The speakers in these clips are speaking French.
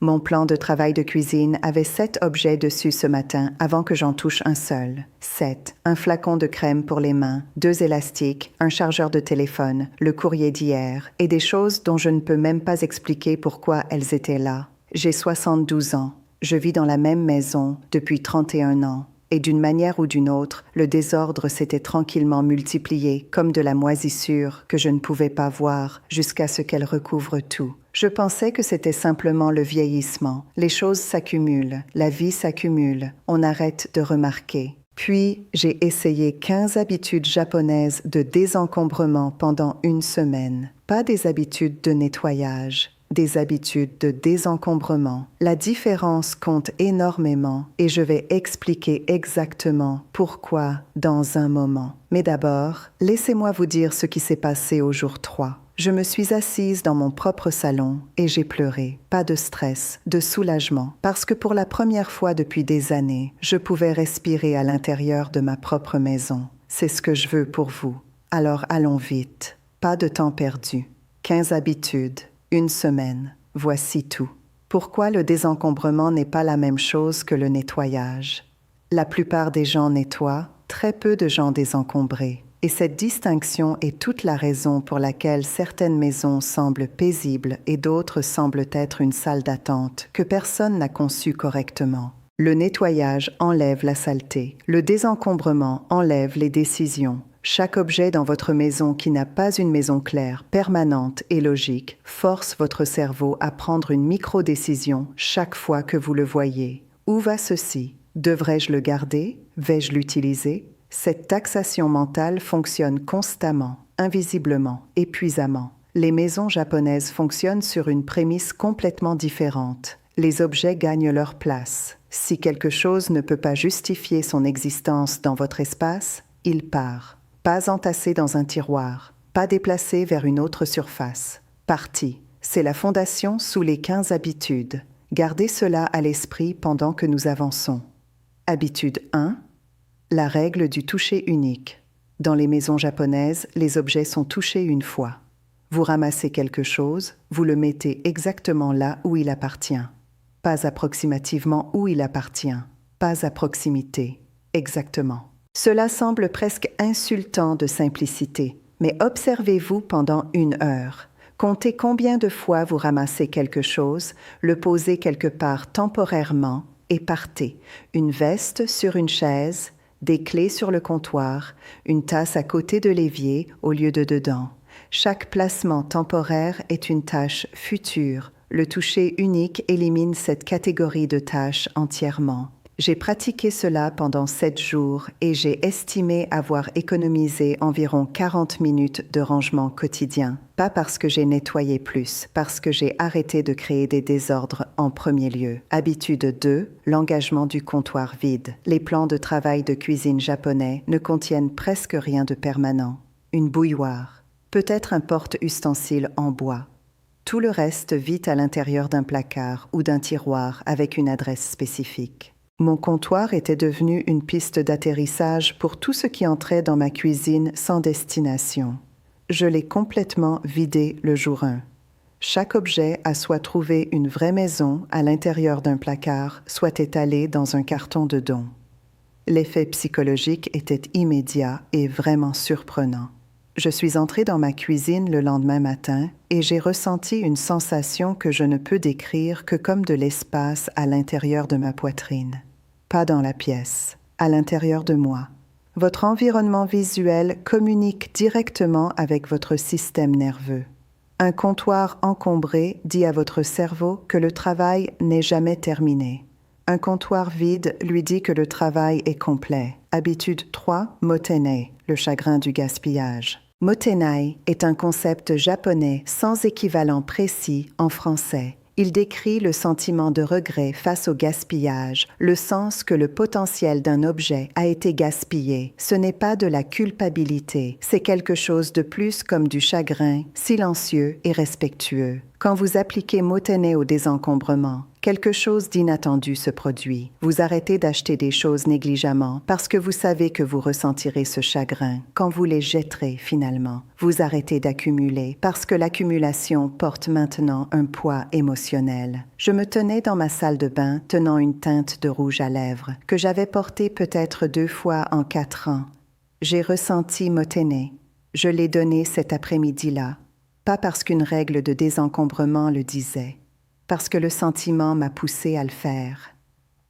Mon plan de travail de cuisine avait 7 objets dessus ce matin avant que j'en touche un seul. 7. Un flacon de crème pour les mains, 2 élastiques, un chargeur de téléphone, le courrier d'hier et des choses dont je ne peux même pas expliquer pourquoi elles étaient là. J'ai 72 ans. Je vis dans la même maison depuis 31 ans. Et d'une manière ou d'une autre, le désordre s'était tranquillement multiplié comme de la moisissure que je ne pouvais pas voir jusqu'à ce qu'elle recouvre tout. Je pensais que c'était simplement le vieillissement. Les choses s'accumulent, la vie s'accumule, on arrête de remarquer. Puis, j'ai essayé 15 habitudes japonaises de désencombrement pendant une semaine. Pas des habitudes de nettoyage, des habitudes de désencombrement. La différence compte énormément et je vais expliquer exactement pourquoi dans un moment. Mais d'abord, laissez-moi vous dire ce qui s'est passé au jour 3. Je me suis assise dans mon propre salon et j'ai pleuré. Pas de stress, de soulagement, parce que pour la première fois depuis des années, je pouvais respirer à l'intérieur de ma propre maison. C'est ce que je veux pour vous. Alors allons vite. Pas de temps perdu. 15 habitudes, une semaine. Voici tout. Pourquoi le désencombrement n'est pas la même chose que le nettoyage? La plupart des gens nettoient, très peu de gens désencombrés. Et cette distinction est toute la raison pour laquelle certaines maisons semblent paisibles et d'autres semblent être une salle d'attente que personne n'a conçue correctement. Le nettoyage enlève la saleté. Le désencombrement enlève les décisions. Chaque objet dans votre maison qui n'a pas une maison claire, permanente et logique force votre cerveau à prendre une micro-décision chaque fois que vous le voyez. Où va ceci? Devrais-je le garder? Vais-je l'utiliser? Cette taxation mentale fonctionne constamment, invisiblement, épuisamment. Les maisons japonaises fonctionnent sur une prémisse complètement différente. Les objets gagnent leur place. Si quelque chose ne peut pas justifier son existence dans votre espace, il part. Pas entassé dans un tiroir, pas déplacé vers une autre surface. Parti. C'est la fondation sous les 15 habitudes. Gardez cela à l'esprit pendant que nous avançons. Habitude 1. La règle du toucher unique. Dans les maisons japonaises, les objets sont touchés une fois. Vous ramassez quelque chose, vous le mettez exactement là où il appartient. Pas approximativement où il appartient. Pas à proximité. Exactement. Cela semble presque insultant de simplicité, mais observez-vous pendant 1 heure. Comptez combien de fois vous ramassez quelque chose, le posez quelque part temporairement et partez. Une veste sur une chaise, des clés sur le comptoir, une tasse à côté de l'évier au lieu de dedans. Chaque placement temporaire est une tâche future. Le toucher unique élimine cette catégorie de tâches entièrement. J'ai pratiqué cela pendant 7 jours et j'ai estimé avoir économisé environ 40 minutes de rangement quotidien. Pas parce que j'ai nettoyé plus, parce que j'ai arrêté de créer des désordres en premier lieu. Habitude 2, l'engagement du comptoir vide. Les plans de travail de cuisine japonais ne contiennent presque rien de permanent. Une bouilloire, peut-être un porte-ustensile en bois. Tout le reste vit à l'intérieur d'un placard ou d'un tiroir avec une adresse spécifique. Mon comptoir était devenu une piste d'atterrissage pour tout ce qui entrait dans ma cuisine sans destination. Je l'ai complètement vidé le jour 1. Chaque objet a soit trouvé une vraie maison à l'intérieur d'un placard, soit étalé dans un carton de don. L'effet psychologique était immédiat et vraiment surprenant. Je suis entrée dans ma cuisine le lendemain matin et j'ai ressenti une sensation que je ne peux décrire que comme de l'espace à l'intérieur de ma poitrine. Pas dans la pièce, à l'intérieur de moi. Votre environnement visuel communique directement avec votre système nerveux. Un comptoir encombré dit à votre cerveau que le travail n'est jamais terminé. Un comptoir vide lui dit que le travail est complet. Habitude 3, Motenai, le chagrin du gaspillage. Motenai est un concept japonais sans équivalent précis en français. Il décrit le sentiment de regret face au gaspillage, le sens que le potentiel d'un objet a été gaspillé. Ce n'est pas de la culpabilité, c'est quelque chose de plus comme du chagrin, silencieux et respectueux. Quand vous appliquez Motenai au désencombrement, quelque chose d'inattendu se produit. Vous arrêtez d'acheter des choses négligemment parce que vous savez que vous ressentirez ce chagrin quand vous les jetterez finalement. Vous arrêtez d'accumuler parce que l'accumulation porte maintenant un poids émotionnel. Je me tenais dans ma salle de bain tenant une teinte de rouge à lèvres que j'avais portée peut-être 2 fois en 4 ans. J'ai ressenti Motene. Je l'ai donné cet après-midi-là, pas parce qu'une règle de désencombrement le disait, parce que le sentiment m'a poussé à le faire.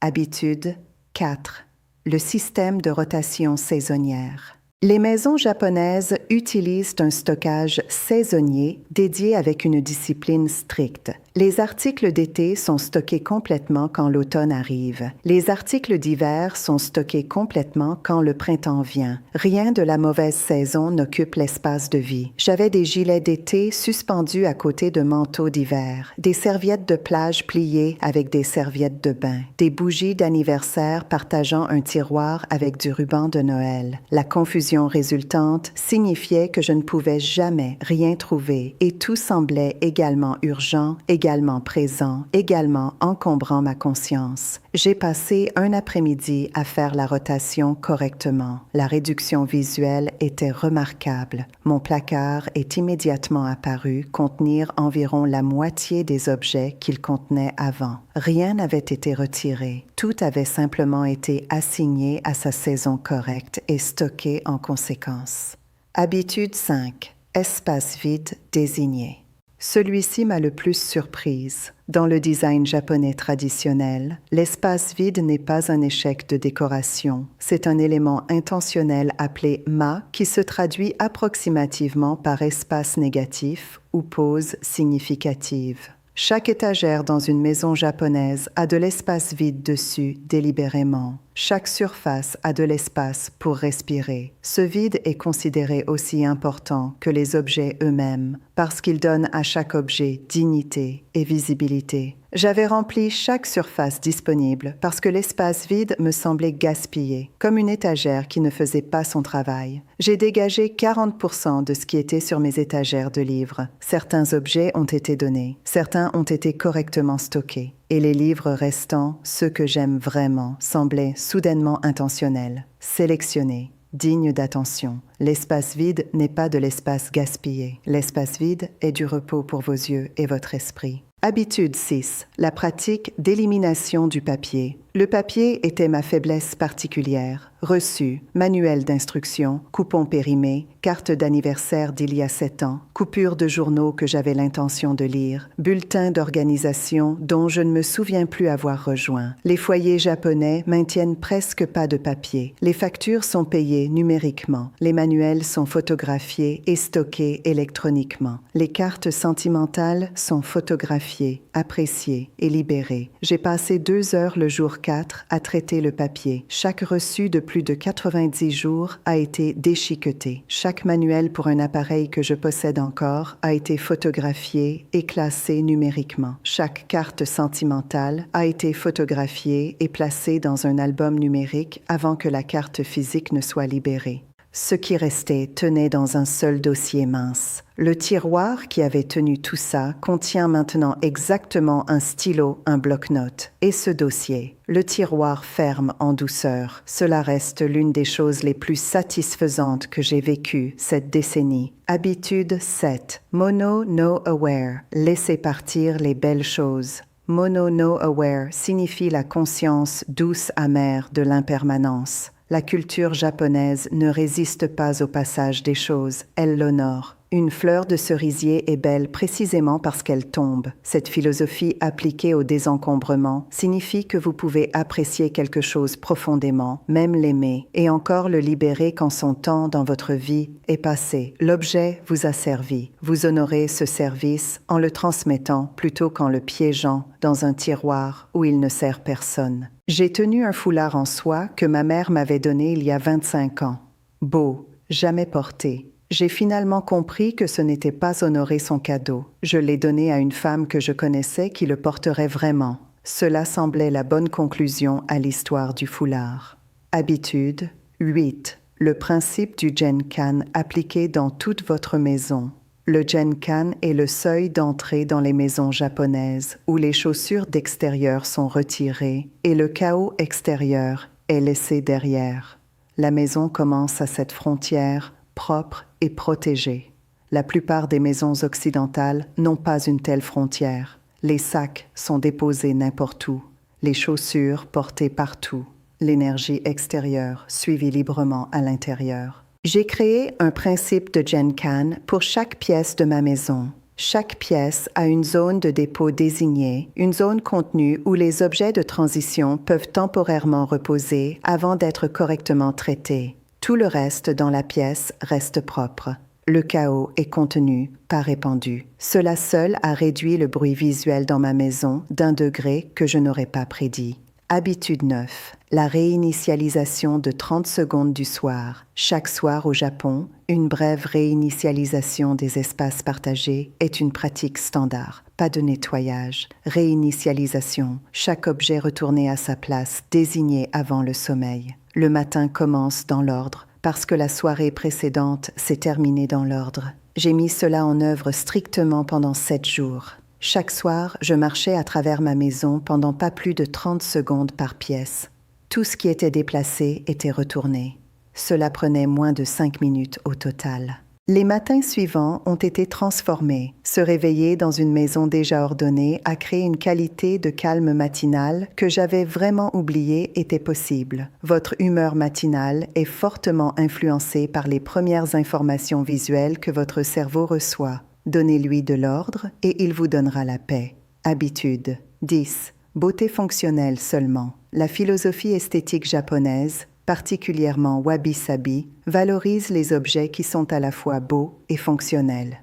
Habitude 4. Le système de rotation saisonnière. Les maisons japonaises utilisent un stockage saisonnier dédié avec une discipline stricte. Les articles d'été sont stockés complètement quand l'automne arrive. Les articles d'hiver sont stockés complètement quand le printemps vient. Rien de la mauvaise saison n'occupe l'espace de vie. J'avais des gilets d'été suspendus à côté de manteaux d'hiver, des serviettes de plage pliées avec des serviettes de bain, des bougies d'anniversaire partageant un tiroir avec du ruban de Noël. La confusion résultante signifiait que je ne pouvais jamais rien trouver et tout semblait également urgent, également présent, également encombrant ma conscience. J'ai passé un après-midi à faire la rotation correctement. La réduction visuelle était remarquable. Mon placard est immédiatement apparu contenir environ la moitié des objets qu'il contenait avant. Rien n'avait été retiré. Tout avait simplement été assigné à sa saison correcte et stocké en conséquence. Habitude 5. Espace vide désigné. Celui-ci m'a le plus surprise. Dans le design japonais traditionnel, l'espace vide n'est pas un échec de décoration. C'est un élément intentionnel appelé ma qui se traduit approximativement par espace négatif ou pose significative. Chaque étagère dans une maison japonaise a de l'espace vide dessus délibérément. Chaque surface a de l'espace pour respirer. Ce vide est considéré aussi important que les objets eux-mêmes, parce qu'il donne à chaque objet dignité et visibilité. J'avais rempli chaque surface disponible parce que l'espace vide me semblait gaspillé, comme une étagère qui ne faisait pas son travail. J'ai dégagé 40% de ce qui était sur mes étagères de livres. Certains objets ont été donnés, certains ont été correctement stockés. Et les livres restants, ceux que j'aime vraiment, semblaient soudainement intentionnels, sélectionnés, dignes d'attention. L'espace vide n'est pas de l'espace gaspillé. L'espace vide est du repos pour vos yeux et votre esprit. Habitude 6. La pratique d'élimination du papier. Le papier était ma faiblesse particulière. Reçu, manuel d'instruction, coupon périmé, carte d'anniversaire d'il y a 7 ans, coupure de journaux que j'avais l'intention de lire, bulletin d'organisation dont je ne me souviens plus avoir rejoint. Les foyers japonais maintiennent presque pas de papier. Les factures sont payées numériquement. Les manuels sont photographiés et stockés électroniquement. Les cartes sentimentales sont photographiées, appréciées et libérées. J'ai passé 2 heures le jour 4 à traiter le papier. Chaque reçu de plus de 90 jours a été déchiqueté. Chaque manuel pour un appareil que je possède encore a été photographié et classé numériquement. Chaque carte sentimentale a été photographiée et placée dans un album numérique avant que la carte physique ne soit libérée. Ce qui restait tenait dans un seul dossier mince. Le tiroir qui avait tenu tout ça contient maintenant exactement un stylo, un bloc-notes. Et ce dossier, le tiroir ferme en douceur. Cela reste l'une des choses les plus satisfaisantes que j'ai vécues cette décennie. Habitude 7. Mono no aware. Laissez partir les belles choses. Mono no aware signifie la conscience douce amère de l'impermanence. La culture japonaise ne résiste pas au passage des choses, elle l'honore. Une fleur de cerisier est belle précisément parce qu'elle tombe. Cette philosophie appliquée au désencombrement signifie que vous pouvez apprécier quelque chose profondément, même l'aimer, et encore le libérer quand son temps dans votre vie est passé. L'objet vous a servi. Vous honorez ce service en le transmettant plutôt qu'en le piégeant dans un tiroir où il ne sert personne. J'ai tenu un foulard en soie que ma mère m'avait donné il y a 25 ans. Beau, jamais porté. J'ai finalement compris que ce n'était pas honorer son cadeau. Je l'ai donné à une femme que je connaissais qui le porterait vraiment. Cela semblait la bonne conclusion à l'histoire du foulard. Habitude 8. Le principe du Genkan appliqué dans toute votre maison. Le Genkan est le seuil d'entrée dans les maisons japonaises où les chaussures d'extérieur sont retirées et le chaos extérieur est laissé derrière. La maison commence à cette frontière propre et protégée. La plupart des maisons occidentales n'ont pas une telle frontière. Les sacs sont déposés n'importe où, les chaussures portées partout, l'énergie extérieure suivie librement à l'intérieur. J'ai créé un principe de Genkan pour chaque pièce de ma maison. Chaque pièce a une zone de dépôt désignée, une zone contenue où les objets de transition peuvent temporairement reposer avant d'être correctement traités. Tout le reste dans la pièce reste propre. Le chaos est contenu, pas répandu. Cela seul a réduit le bruit visuel dans ma maison d'un degré que je n'aurais pas prédit. Habitude 9. La réinitialisation de 30 secondes du soir. Chaque soir au Japon, une brève réinitialisation des espaces partagés est une pratique standard. Pas de nettoyage. Réinitialisation. Chaque objet retourné à sa place, désigné avant le sommeil. Le matin commence dans l'ordre, parce que la soirée précédente s'est terminée dans l'ordre. J'ai mis cela en œuvre strictement pendant 7 jours. Chaque soir, je marchais à travers ma maison pendant pas plus de 30 secondes par pièce. Tout ce qui était déplacé était retourné. Cela prenait moins de 5 minutes au total. Les matins suivants ont été transformés. Se réveiller dans une maison déjà ordonnée a créé une qualité de calme matinal que j'avais vraiment oublié était possible. Votre humeur matinale est fortement influencée par les premières informations visuelles que votre cerveau reçoit. Donnez-lui de l'ordre et il vous donnera la paix. Habitude. 10. Beauté fonctionnelle seulement. La philosophie esthétique japonaise, particulièrement wabi-sabi, valorise les objets qui sont à la fois beaux et fonctionnels.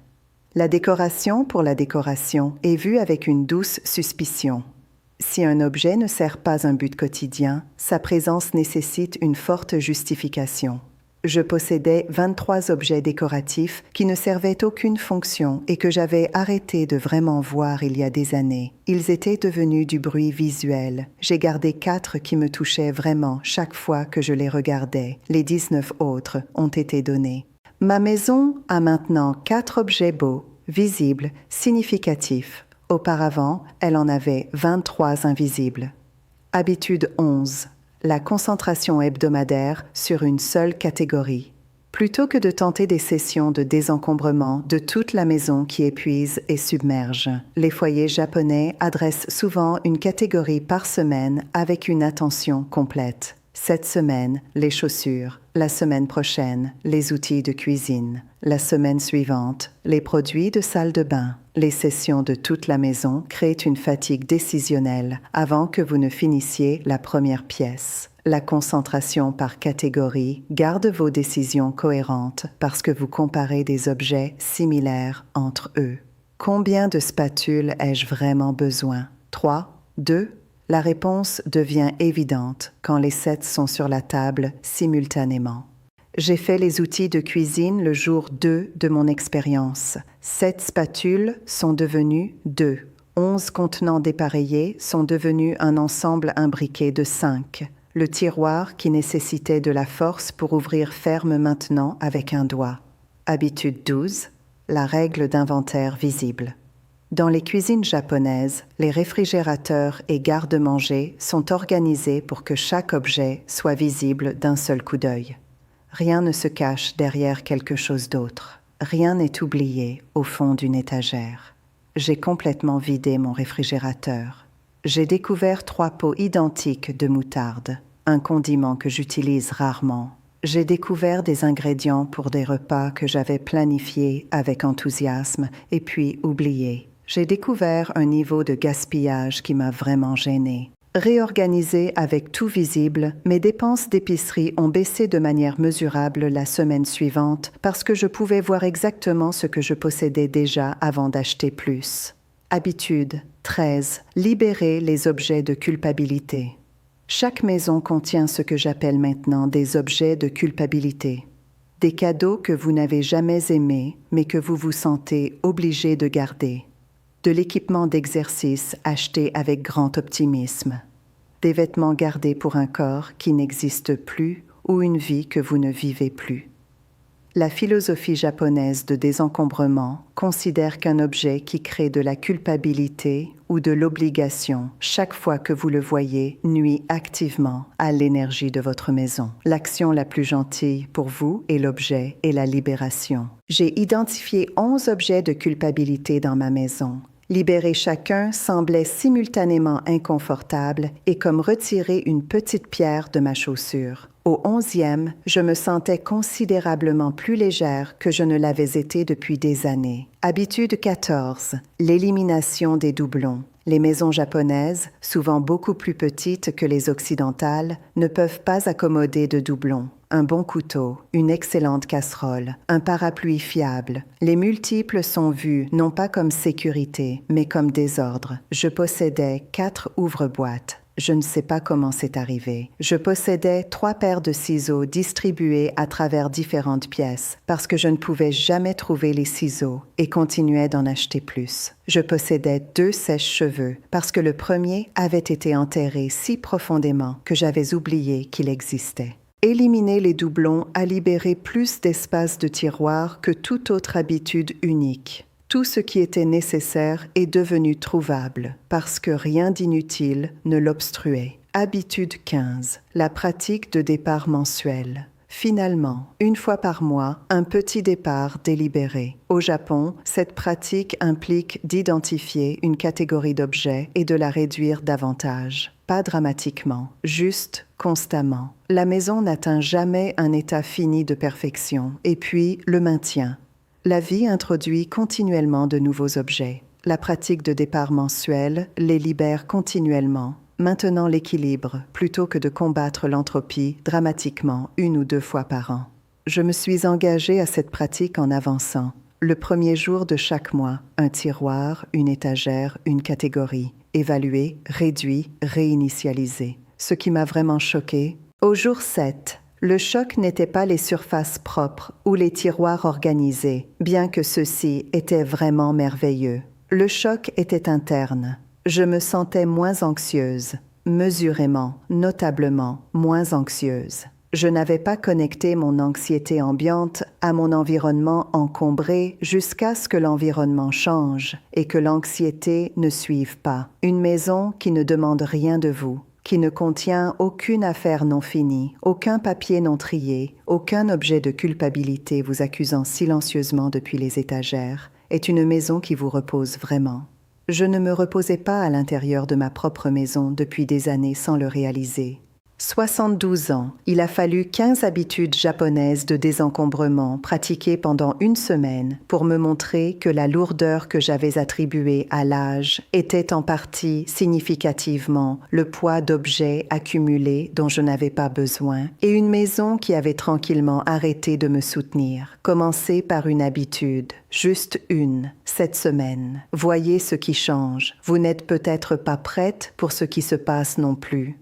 La décoration pour la décoration est vue avec une douce suspicion. Si un objet ne sert pas un but quotidien, sa présence nécessite une forte justification. Je possédais 23 objets décoratifs qui ne servaient aucune fonction et que j'avais arrêté de vraiment voir il y a des années. Ils étaient devenus du bruit visuel. J'ai gardé 4 qui me touchaient vraiment chaque fois que je les regardais. Les 19 autres ont été donnés. Ma maison a maintenant 4 objets beaux, visibles, significatifs. Auparavant, elle en avait 23 invisibles. Habitude 11. La concentration hebdomadaire sur une seule catégorie. Plutôt que de tenter des sessions de désencombrement de toute la maison qui épuisent et submergent, les foyers japonais adressent souvent une catégorie par semaine avec une attention complète. Cette semaine, les chaussures. La semaine prochaine, les outils de cuisine. La semaine suivante, les produits de salle de bain. Les sessions de toute la maison créent une fatigue décisionnelle avant que vous ne finissiez la première pièce. La concentration par catégorie garde vos décisions cohérentes parce que vous comparez des objets similaires entre eux. Combien de spatules ai-je vraiment besoin? 3, 2, la réponse devient évidente quand les 7 sont sur la table simultanément. J'ai fait les outils de cuisine le jour 2 de mon expérience. 7 spatules sont devenues 2. 11 contenants dépareillés sont devenus un ensemble imbriqué de 5. Le tiroir qui nécessitait de la force pour ouvrir ferme maintenant avec un doigt. Habitude 12. La règle d'inventaire visible. Dans les cuisines japonaises, les réfrigérateurs et garde-manger sont organisés pour que chaque objet soit visible d'un seul coup d'œil. Rien ne se cache derrière quelque chose d'autre. Rien n'est oublié au fond d'une étagère. J'ai complètement vidé mon réfrigérateur. J'ai découvert 3 pots identiques de moutarde, un condiment que j'utilise rarement. J'ai découvert des ingrédients pour des repas que j'avais planifiés avec enthousiasme et puis oubliés. J'ai découvert un niveau de gaspillage qui m'a vraiment gênée. Réorganisé avec tout visible, mes dépenses d'épicerie ont baissé de manière mesurable la semaine suivante parce que je pouvais voir exactement ce que je possédais déjà avant d'acheter plus. Habitude 13. Libérer les objets de culpabilité. Chaque maison contient ce que j'appelle maintenant des objets de culpabilité. Des cadeaux que vous n'avez jamais aimés, mais que vous vous sentez obligé de garder. De l'équipement d'exercice acheté avec grand optimisme. Des vêtements gardés pour un corps qui n'existe plus ou une vie que vous ne vivez plus. La philosophie japonaise de désencombrement considère qu'un objet qui crée de la culpabilité ou de l'obligation chaque fois que vous le voyez nuit activement à l'énergie de votre maison. L'action la plus gentille pour vous et l'objet est la libération. J'ai identifié 11 objets de culpabilité dans ma maison. Libérer chacun semblait simultanément inconfortable et comme retirer une petite pierre de ma chaussure. Au 11e, je me sentais considérablement plus légère que je ne l'avais été depuis des années. Habitude 14. L'élimination des doublons. Les maisons japonaises, souvent beaucoup plus petites que les occidentales, ne peuvent pas accommoder de doublons. Un bon couteau, une excellente casserole, un parapluie fiable. Les multiples sont vus non pas comme sécurité, mais comme désordre. Je possédais 4 ouvre-boîtes. Je ne sais pas comment c'est arrivé. Je possédais 3 paires de ciseaux distribués à travers différentes pièces parce que je ne pouvais jamais trouver les ciseaux et continuais d'en acheter plus. Je possédais 2 sèche-cheveux parce que le premier avait été enterré si profondément que j'avais oublié qu'il existait. Éliminer les doublons a libéré plus d'espace de tiroir que toute autre habitude unique. Tout ce qui était nécessaire est devenu trouvable parce que rien d'inutile ne l'obstruait. Habitude 15. La pratique de départ mensuel. Finalement, une fois par mois, un petit départ délibéré. Au Japon, cette pratique implique d'identifier une catégorie d'objets et de la réduire davantage. Pas dramatiquement, juste constamment. La maison n'atteint jamais un état fini de perfection et puis le maintient. La vie introduit continuellement de nouveaux objets. La pratique de départ mensuel les libère continuellement, maintenant l'équilibre plutôt que de combattre l'entropie dramatiquement 1 ou 2 fois par an. Je me suis engagée à cette pratique en avançant. Le premier jour de chaque mois, un tiroir, une étagère, une catégorie. Évalué, réduit, réinitialisé. Ce qui m'a vraiment choquée, au jour 7, le choc n'était pas les surfaces propres ou les tiroirs organisés, bien que ceux-ci étaient vraiment merveilleux. Le choc était interne. Je me sentais moins anxieuse, mesurément, notablement moins anxieuse. Je n'avais pas connecté mon anxiété ambiante à mon environnement encombré jusqu'à ce que l'environnement change et que l'anxiété ne suive pas. Une maison qui ne demande rien de vous, qui ne contient aucune affaire non finie, aucun papier non trié, aucun objet de culpabilité vous accusant silencieusement depuis les étagères, est une maison qui vous repose vraiment. Je ne me reposais pas à l'intérieur de ma propre maison depuis des années sans le réaliser. 72 ans, il a fallu 15 habitudes japonaises de désencombrement pratiquées pendant 1 semaine pour me montrer que la lourdeur que j'avais attribuée à l'âge était en partie significativement le poids d'objets accumulés dont je n'avais pas besoin et une maison qui avait tranquillement arrêté de me soutenir. Commencez par une habitude, juste une, cette semaine. Voyez ce qui change. Vous n'êtes peut-être pas prête pour ce qui se passe non plus.